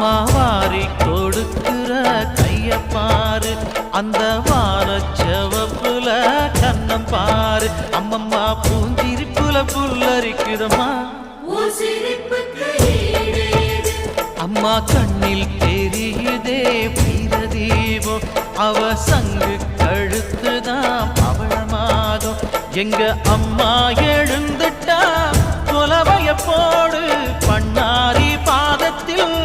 அம்மா வாரி கொடுக்கிற கைய பாரு, அந்த வானச்சவப்புல கண்ணம் பாரு. அம்மம்மா பூஞ்சிரிப்புல புல்லரிக்குதம்மா, அம்மா கண்ணில் தெரியுதே வீரதீபம். அவ சங்கு கழுத்துதான் பவளமாகும். எங்க அம்மா எழுந்துட்டா கொலவைய போடு, பண்ணாரி பாதத்தில்